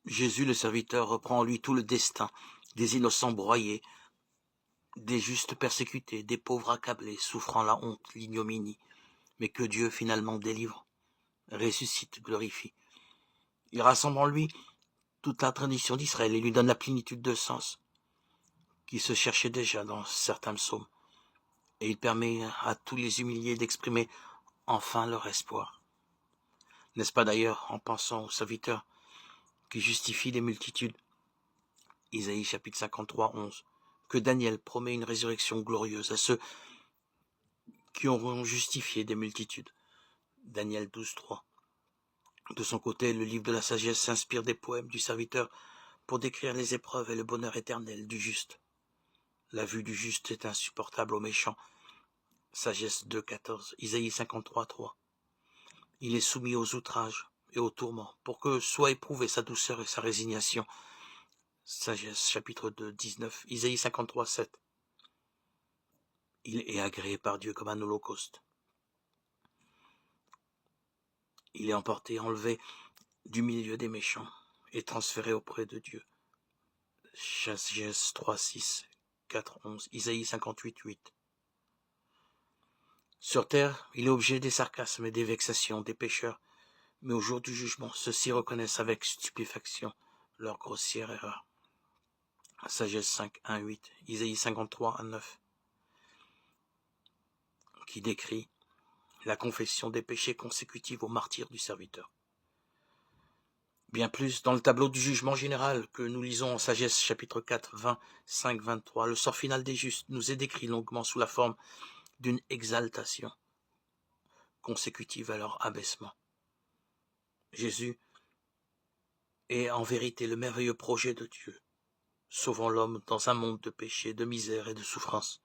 Jésus, le serviteur, reprend en lui tout le destin des innocents broyés, des justes persécutés, des pauvres accablés, souffrant la honte, l'ignominie, mais que Dieu finalement délivre, ressuscite, glorifie. Il rassemble en lui toute la tradition d'Israël et lui donne la plénitude de sens qui se cherchait déjà dans certains psaumes. Et il permet à tous les humiliés d'exprimer enfin leur espoir. N'est-ce pas d'ailleurs en pensant au serviteur qui justifie les multitudes, Isaïe chapitre 53, 11, que Daniel promet une résurrection glorieuse à ceux qui auront justifié des multitudes. Daniel 12, 3. De son côté, le livre de la sagesse s'inspire des poèmes du serviteur pour décrire les épreuves et le bonheur éternel du juste. La vue du juste est insupportable aux méchants. Sagesse 2, 14. Isaïe 53, 3. Il est soumis aux outrages et aux tourments pour que soit éprouvée sa douceur et sa résignation. Sagesse chapitre 2, 19. Isaïe 53, 7. Il est agréé par Dieu comme un holocauste. Il est emporté, enlevé du milieu des méchants et transféré auprès de Dieu. Sagesse 3, 6, 4, 11. Isaïe 58, 8. Sur terre, il est objet des sarcasmes et des vexations des pécheurs, mais au jour du jugement, ceux-ci reconnaissent avec stupéfaction leur grossière erreur. Sagesse 5, 1, 8. Isaïe 53, 1, 9. Qui décrit la confession des péchés consécutifs au martyre du serviteur. Bien plus, dans le tableau du jugement général que nous lisons en Sagesse chapitre 4, 20, 5, 23, le sort final des justes nous est décrit longuement sous la forme d'une exaltation consécutive à leur abaissement. Jésus est en vérité le merveilleux projet de Dieu, sauvant l'homme dans un monde de péché, de misère et de souffrance.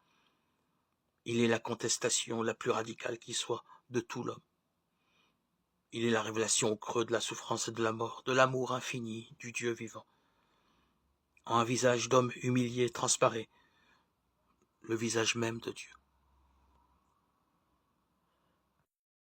Il est la contestation la plus radicale qui soit de tout l'homme. Il est la révélation au creux de la souffrance et de la mort, de l'amour infini du Dieu vivant. En un visage d'homme humilié transparaît le visage même de Dieu.